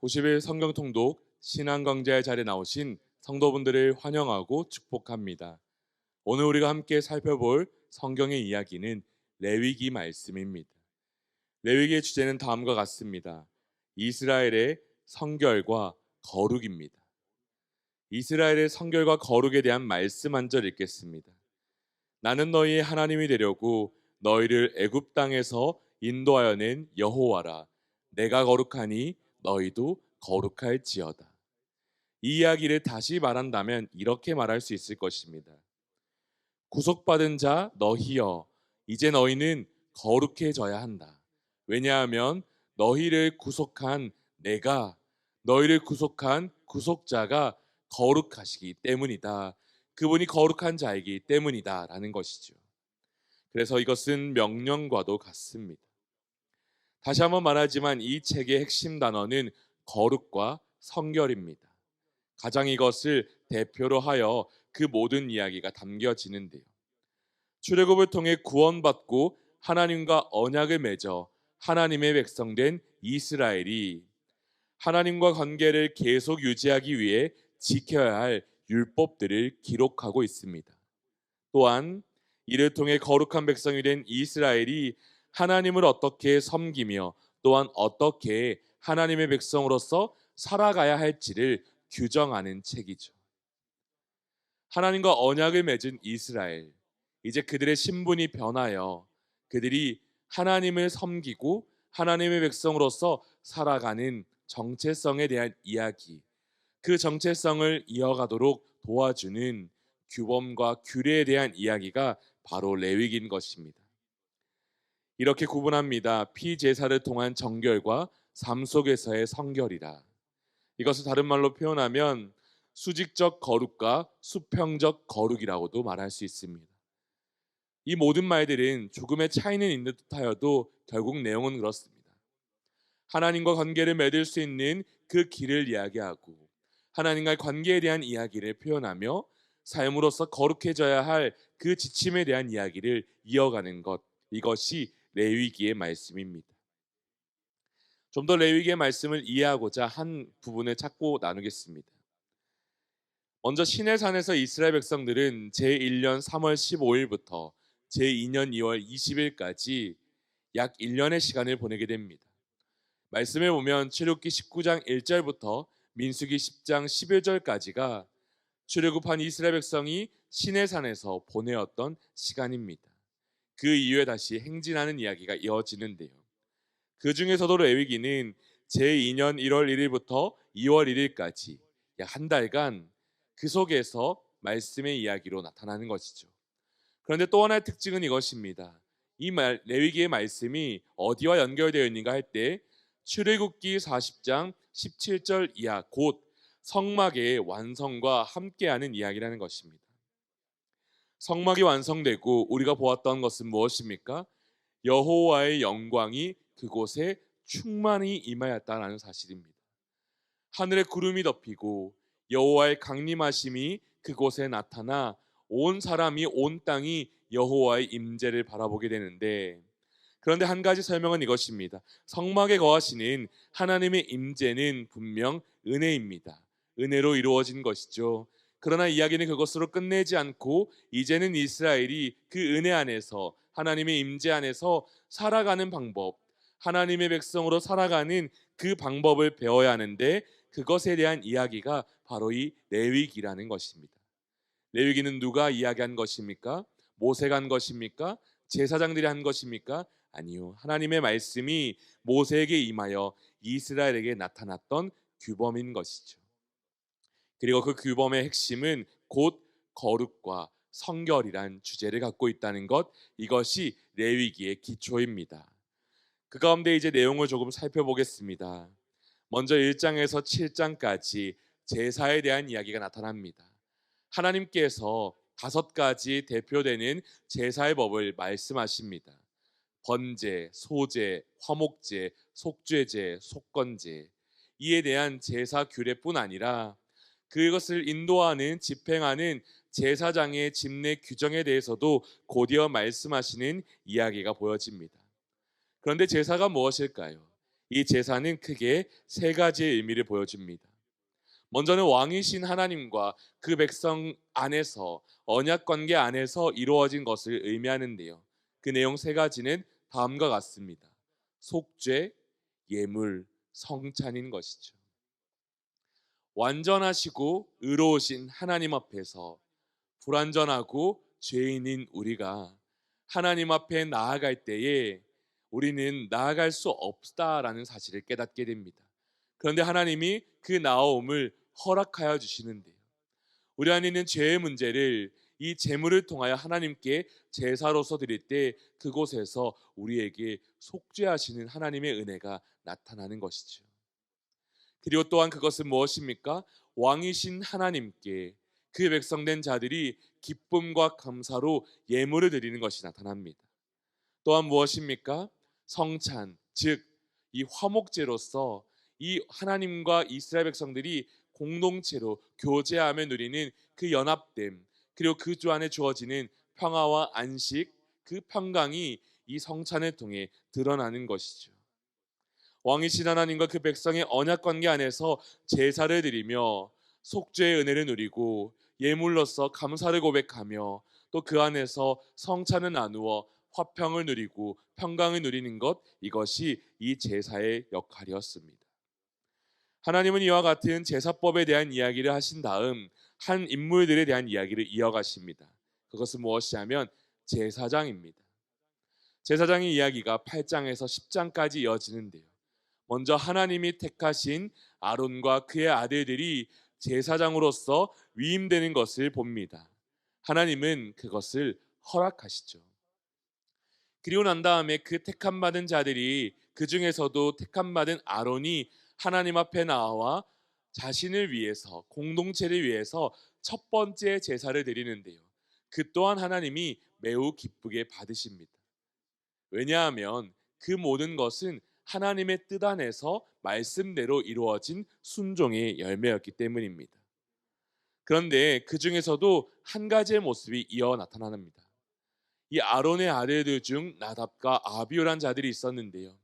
90일 성경 통독 신앙강좌의 자리에 나오신 성도분들을 환영하고 축복합니다. 오늘 우리가 함께 살펴볼 성경의 이야기는 레위기 말씀입니다. 레위기의 주제는 다음과 같습니다. 이스라엘의 성결과 거룩입니다. 이스라엘의 성결과 거룩에 대한 말씀 한 절 읽겠습니다. 나는 너희의 하나님이 되려고 너희를 애굽 땅에서 인도하여 낸 여호와라. 내가 거룩하니 너희도 거룩할지어다. 이 이야기를 다시 말한다면 이렇게 말할 수 있을 것입니다. 구속받은 자 너희여, 이제 너희는 거룩해져야 한다. 왜냐하면 너희를 구속한 내가, 너희를 구속한 구속자가 거룩하시기 때문이다. 그분이 거룩한 자이기 때문이다 라는 것이죠. 그래서 이것은 명령과도 같습니다. 다시 한번 말하지만 이 책의 핵심 단어는 거룩과 성결입니다. 가장 이것을 대표로 하여 그 모든 이야기가 담겨지는데요. 출애굽을 통해 구원받고 하나님과 언약을 맺어 하나님의 백성된 이스라엘이 하나님과 관계를 계속 유지하기 위해 지켜야 할 율법들을 기록하고 있습니다. 또한 이를 통해 거룩한 백성이 된 이스라엘이 하나님을 어떻게 섬기며 또한 어떻게 하나님의 백성으로서 살아가야 할지를 규정하는 책이죠. 하나님과 언약을 맺은 이스라엘, 이제 그들의 신분이 변하여 그들이 하나님을 섬기고 하나님의 백성으로서 살아가는 정체성에 대한 이야기, 그 정체성을 이어가도록 도와주는 규범과 규례에 대한 이야기가 바로 레위기인 것입니다. 이렇게 구분합니다. 피제사를 통한 정결과 삶 속에서의 성결이라. 이것을 다른 말로 표현하면 수직적 거룩과 수평적 거룩이라고도 말할 수 있습니다. 이 모든 말들은 조금의 차이는 있는 듯하여도 결국 내용은 그렇습니다. 하나님과 관계를 맺을 수 있는 그 길을 이야기하고 하나님과의 관계에 대한 이야기를 표현하며 삶으로서 거룩해져야 할 그 지침에 대한 이야기를 이어가는 것, 이것이 레위기의 말씀입니다. 좀 더 레위기의 말씀을 이해하고자 한 부분을 찾고 나누겠습니다. 먼저 시내산에서 이스라엘 백성들은 제1년 3월 15일부터 제2년 2월 20일까지 약 1년의 시간을 보내게 됩니다. 말씀에 보면 출애굽기 19장 1절부터 민수기 10장 11절까지가 출애굽한 이스라엘 백성이 시내산에서 보내었던 시간입니다. 그 이후에 다시 행진하는 이야기가 이어지는데요. 그 중에서도 레위기는 제2년 1월 1일부터 2월 1일까지 약 한 달간 그 속에서 말씀의 이야기로 나타나는 것이죠. 그런데 또 하나의 특징은 이것입니다. 레위기의 말씀이 어디와 연결되어 있는가 할 때 출애굽기 40장 17절 이하 곧 성막의 완성과 함께하는 이야기라는 것입니다. 성막이 완성되고 우리가 보았던 것은 무엇입니까? 여호와의 영광이 그곳에 충만히 임하였다는 사실입니다. 하늘에 구름이 덮이고 여호와의 강림하심이 그곳에 나타나 온 사람이 온 땅이 여호와의 임재를 바라보게 되는데, 그런데 한 가지 설명은 이것입니다. 성막에 거하시는 하나님의 임재는 분명 은혜입니다. 은혜로 이루어진 것이죠. 그러나 이야기는 그것으로 끝내지 않고 이제는 이스라엘이 그 은혜 안에서 하나님의 임재 안에서 살아가는 방법, 하나님의 백성으로 살아가는 그 방법을 배워야 하는데, 그것에 대한 이야기가 바로 이 레위기라는 것입니다. 레위기는 누가 이야기한 것입니까? 모세가 한 것입니까? 제사장들이 한 것입니까? 아니요. 하나님의 말씀이 모세에게 임하여 이스라엘에게 나타났던 규범인 것이죠. 그리고 그 규범의 핵심은 곧 거룩과 성결이란 주제를 갖고 있다는 것, 이것이 레위기의 기초입니다. 그 가운데 이제 내용을 조금 살펴보겠습니다. 먼저 1장에서 7장까지 제사에 대한 이야기가 나타납니다. 하나님께서 5가지 대표되는 제사의 법을 말씀하십니다. 번제, 소제, 화목제, 속죄제, 속건제, 이에 대한 제사 규례뿐 아니라 그것을 인도하는 집행하는 제사장의 집례 규정에 대해서도 곧이어 말씀하시는 이야기가 보여집니다. 그런데 제사가 무엇일까요? 이 제사는 크게 세 가지의 의미를 보여줍니다. 먼저는 왕이신 하나님과 그 백성 안에서 언약 관계 안에서 이루어진 것을 의미하는데요. 그 내용 세 가지는 다음과 같습니다. 속죄, 예물, 성찬인 것이죠. 완전하시고 의로우신 하나님 앞에서 불완전하고 죄인인 우리가 하나님 앞에 나아갈 때에 우리는 나아갈 수 없다라는 사실을 깨닫게 됩니다. 그런데 하나님이 그 나아옴을 허락하여 주시는데요. 우리 안에 있는 죄의 문제를 이 제물을 통하여 하나님께 제사로서 드릴 때 그곳에서 우리에게 속죄하시는 하나님의 은혜가 나타나는 것이죠. 그리고 또한 그것은 무엇입니까? 왕이신 하나님께 그 백성된 자들이 기쁨과 감사로 예물을 드리는 것이 나타납니다. 또한 무엇입니까? 성찬, 즉 이 화목제로서 이 하나님과 이스라엘 백성들이 공동체로 교제하며 누리는 그 연합됨, 그리고 그 주 안에 주어지는 평화와 안식, 그 평강이 이 성찬을 통해 드러나는 것이죠. 왕이신 하나님과 그 백성의 언약 관계 안에서 제사를 드리며 속죄의 은혜를 누리고 예물로서 감사를 고백하며 또 그 안에서 성찬을 나누어 화평을 누리고 평강을 누리는 것, 이것이 이 제사의 역할이었습니다. 하나님은 이와 같은 제사법에 대한 이야기를 하신 다음 한 인물들에 대한 이야기를 이어가십니다. 그것은 무엇이냐면 제사장입니다. 제사장의 이야기가 8장에서 10장까지 이어지는데요. 먼저 하나님이 택하신 아론과 그의 아들들이 제사장으로서 위임되는 것을 봅니다. 하나님은 그것을 허락하시죠. 그리고 난 다음에 그 택함 받은 자들이, 그 중에서도 택함 받은 아론이 하나님 앞에 나와 자신을 위해서, 공동체를 위해서 첫 번째 제사를 드리는데요. 그 또한 하나님이 매우 기쁘게 받으십니다. 왜냐하면 그 모든 것은 하나님의 뜻 안에서 말씀대로 이루어진 순종의 열매였기 때문입니다. 그런데 그 중에서도 한 가지의 모습이 이어 나타납니다. 이 아론의 아들들 중 나답과 아비후란 자들이 있었는데요.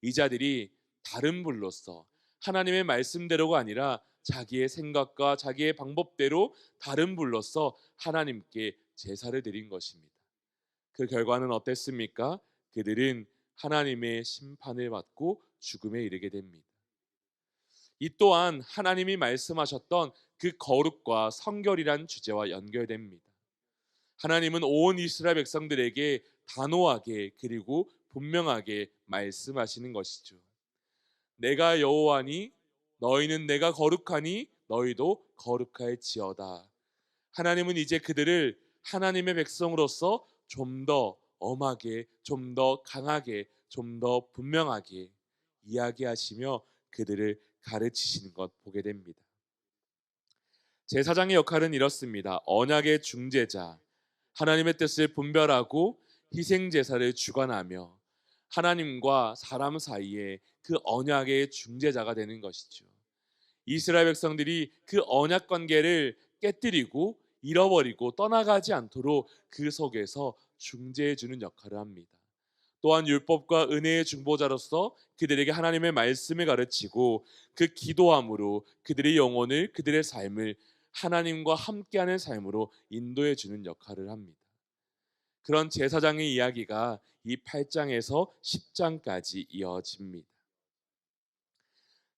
이 자들이 다른 불로서 하나님의 말씀대로가 아니라 자기의 생각과 자기의 방법대로 다른 불로서 하나님께 제사를 드린 것입니다. 그 결과는 어땠습니까? 그들은 하나님의 심판을 받고 죽음에 이르게 됩니다. 이 또한 하나님이 말씀하셨던 그 거룩과 성결이란 주제와 연결됩니다. 하나님은 온 이스라엘 백성들에게 단호하게 그리고 분명하게 말씀하시는 것이죠. 내가 여호와니 너희는 내가 거룩하니 너희도 거룩할지어다. 하나님은 이제 그들을 하나님의 백성으로서 좀 더 엄하게, 좀 더 강하게, 좀 더 분명하게 이야기하시며 그들을 가르치시는 것 보게 됩니다. 제사장의 역할은 이렇습니다. 언약의 중재자, 하나님의 뜻을 분별하고 희생 제사를 주관하며 하나님과 사람 사이에 그 언약의 중재자가 되는 것이죠. 이스라엘 백성들이 그 언약 관계를 깨뜨리고 잃어버리고 떠나가지 않도록 그 속에서 중재해 주는 역할을 합니다. 또한 율법과 은혜의 중보자로서 그들에게 하나님의 말씀을 가르치고 그 기도함으로 그들의 영혼을, 그들의 삶을 하나님과 함께하는 삶으로 인도해 주는 역할을 합니다. 그런 제사장의 이야기가 이 8장에서 10장까지 이어집니다.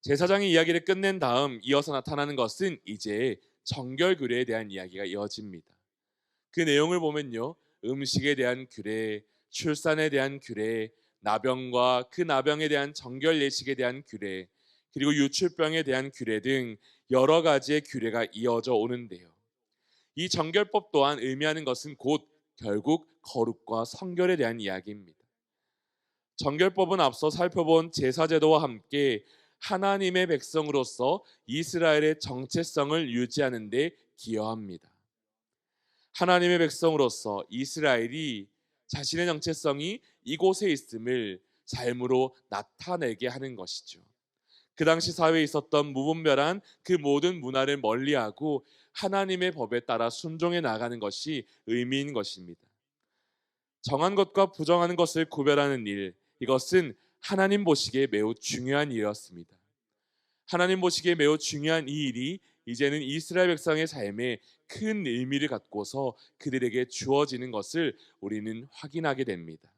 제사장의 이야기를 끝낸 다음 이어서 나타나는 것은 이제 정결 규례에 대한 이야기가 이어집니다. 그 내용을 보면요, 음식에 대한 규례, 출산에 대한 규례, 나병과 그 나병에 대한 정결 예식에 대한 규례, 그리고 유출병에 대한 규례 등 여러 가지의 규례가 이어져 오는데요. 이 정결법 또한 의미하는 것은 곧 결국 거룩과 성결에 대한 이야기입니다. 정결법은 앞서 살펴본 제사제도와 함께 하나님의 백성으로서 이스라엘의 정체성을 유지하는 데 기여합니다. 하나님의 백성으로서 이스라엘이 자신의 정체성이 이곳에 있음을 삶으로 나타내게 하는 것이죠. 그 당시 사회에 있었던 무분별한 그 모든 문화를 멀리하고 하나님의 법에 따라 순종해 나가는 것이 의미인 것입니다. 정한 것과 부정한 것을 구별하는 일, 이것은 하나님 보시기에 매우 중요한 일이었습니다. 하나님 보시기에 매우 중요한 이 일이 이제는 이스라엘 백성의 삶에 큰 의미를 갖고서 그들에게 주어지는 것을 우리는 확인하게 됩니다.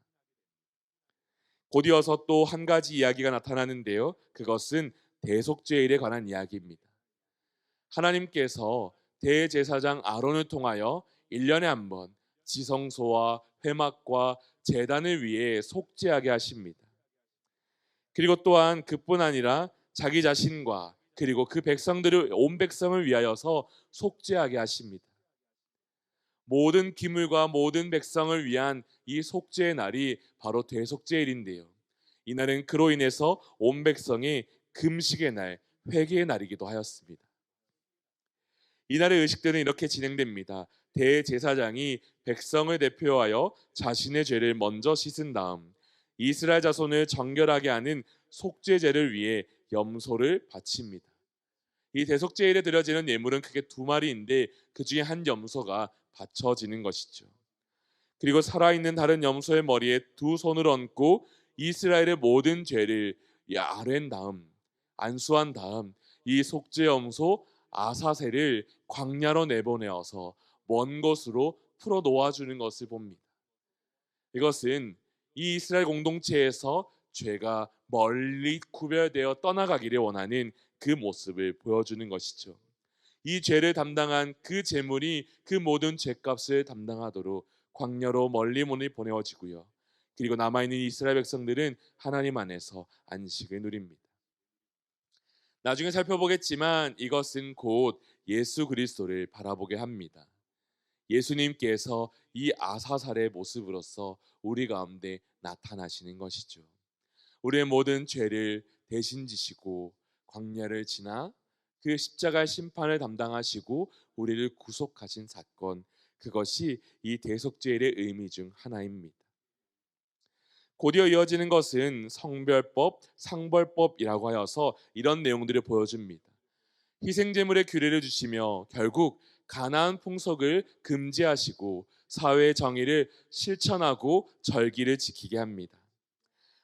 곧 이어서 또 한 가지 이야기가 나타나는데요. 그것은 대속죄일에 관한 이야기입니다. 하나님께서 대제사장 아론을 통하여 1년에 한 번 지성소와 회막과 제단을 위해 속죄하게 하십니다. 그리고 또한 그뿐 아니라 자기 자신과 그리고 그 백성들을 온 백성을 위하여서 속죄하게 하십니다. 모든 기물과 모든 백성을 위한 이 속죄의 날이 바로 대속죄일인데요. 이날은 그로 인해서 온 백성이 금식의 날, 회개의 날이기도 하였습니다. 이날의 의식들은 이렇게 진행됩니다. 대제사장이 백성을 대표하여 자신의 죄를 먼저 씻은 다음 이스라엘 자손을 정결하게 하는 속죄제를 위해 염소를 바칩니다. 이 대속죄일에 드려지는 예물은 크게 두 마리인데 그 중에 한 염소가 바쳐지는 것이죠. 그리고 살아있는 다른 염소의 머리에 두 손을 얹고 이스라엘의 모든 죄를 아랜 다음 안수한 다음 이 속죄 염소 아사셀을 광야로 내보내어서 먼 곳으로 풀어 놓아주는 것을 봅니다. 이것은 이 이스라엘 공동체에서 죄가 멀리 구별되어 떠나가기를 원하는 그 모습을 보여주는 것이죠. 이 죄를 담당한 그 제물이 그 모든 죄값을 담당하도록 광야로 멀리 보내어지고요. 그리고 남아있는 이스라엘 백성들은 하나님 안에서 안식을 누립니다. 나중에 살펴보겠지만 이것은 곧 예수 그리스도를 바라보게 합니다. 예수님께서 이 아사살의 모습으로서 우리 가운데 나타나시는 것이죠. 우리의 모든 죄를 대신 지시고 광야를 지나 그 십자가의 심판을 담당하시고 우리를 구속하신 사건, 그것이 이 대속죄일의 의미 중 하나입니다. 곧이어 이어지는 것은 성별법, 상벌법이라고 하여서 이런 내용들을 보여줍니다. 희생제물의 규례를 주시며 결국 가나안 풍속을 금지하시고 사회의 정의를 실천하고 절기를 지키게 합니다.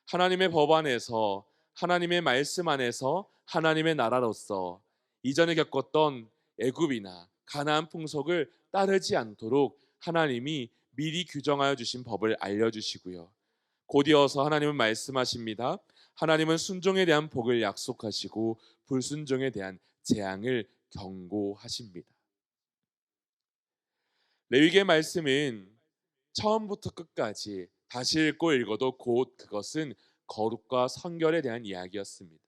하나님의 법 안에서, 하나님의 말씀 안에서 하나님의 나라로서 이전에 겪었던 애굽이나 가나안 풍속을 따르지 않도록 하나님이 미리 규정하여 주신 법을 알려주시고요. 곧이어서 하나님은 말씀하십니다. 하나님은 순종에 대한 복을 약속하시고 불순종에 대한 재앙을 경고하십니다. 레위기의 말씀은 처음부터 끝까지 다시 읽고 읽어도 곧 그것은 거룩과 성결에 대한 이야기였습니다.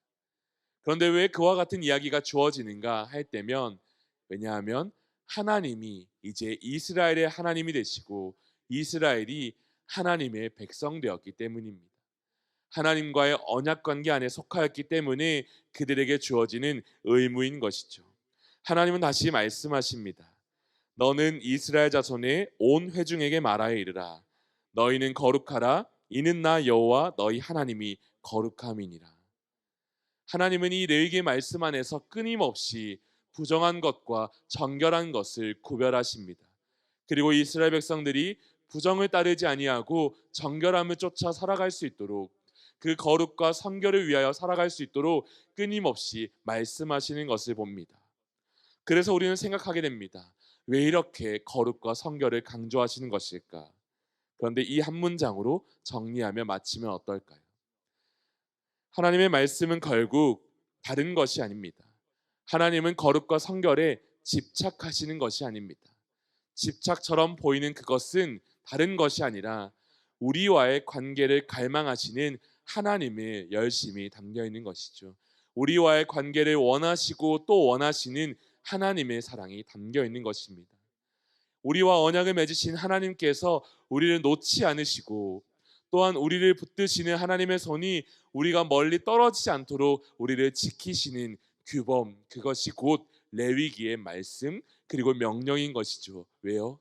그런데 왜 그와 같은 이야기가 주어지는가 할 때면, 왜냐하면 하나님이 이제 이스라엘의 하나님이 되시고 이스라엘이 하나님의 백성 되었기 때문입니다. 하나님과의 언약 관계 안에 속하였기 때문에 그들에게 주어지는 의무인 것이죠. 하나님은 다시 말씀하십니다. 너는 이스라엘 자손의 온 회중에게 말하여 이르라. 너희는 거룩하라. 이는 나 여호와 너희 하나님이 거룩함이니라. 하나님은 이 레위기의 말씀 안에서 끊임없이 부정한 것과 정결한 것을 구별하십니다. 그리고 이스라엘 백성들이 부정을 따르지 아니하고 정결함을 쫓아 살아갈 수 있도록, 그 거룩과 성결을 위하여 살아갈 수 있도록 끊임없이 말씀하시는 것을 봅니다. 그래서 우리는 생각하게 됩니다. 왜 이렇게 거룩과 성결을 강조하시는 것일까? 그런데 이 한 문장으로 정리하며 마치면 어떨까요? 하나님의 말씀은 결국 다른 것이 아닙니다. 하나님은 거룩과 성결에 집착하시는 것이 아닙니다. 집착처럼 보이는 그것은 다른 것이 아니라 우리와의 관계를 갈망하시는 하나님의 열심이 담겨 있는 것이죠. 우리와의 관계를 원하시고 또 원하시는 하나님의 사랑이 담겨 있는 것입니다. 우리와 언약을 맺으신 하나님께서 우리를 놓지 않으시고 또한 우리를 붙드시는 하나님의 손이 우리가 멀리 떨어지지 않도록 우리를 지키시는 규범, 그것이 곧 레위기의 말씀 그리고 명령인 것이죠. 왜요?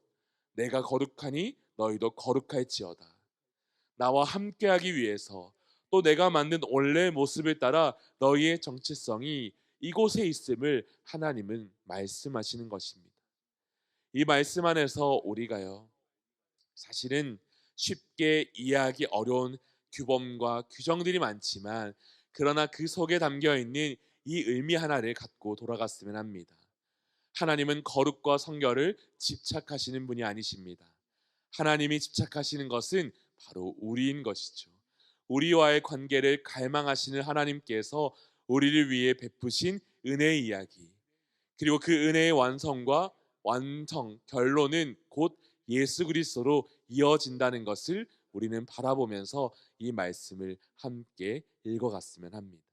내가 거룩하니 너희도 거룩할지어다. 나와 함께하기 위해서 또 내가 만든 원래의 모습을 따라 너희의 정체성이 이곳에 있음을 하나님은 말씀하시는 것입니다. 이 말씀 안에서 우리가요, 사실은 쉽게 이해하기 어려운 규범과 규정들이 많지만 그러나 그 속에 담겨 있는 이 의미 하나를 갖고 돌아갔으면 합니다. 하나님은 거룩과 성결을 집착하시는 분이 아니십니다. 하나님이 집착하시는 것은 바로 우리인 것이죠. 우리와의 관계를 갈망하시는 하나님께서 우리를 위해 베푸신 은혜의 이야기, 그리고 그 은혜의 완성과 완성, 결론은 곧 예수 그리스도로 이어진다는 것을 우리는 바라보면서 이 말씀을 함께 읽어갔으면 합니다.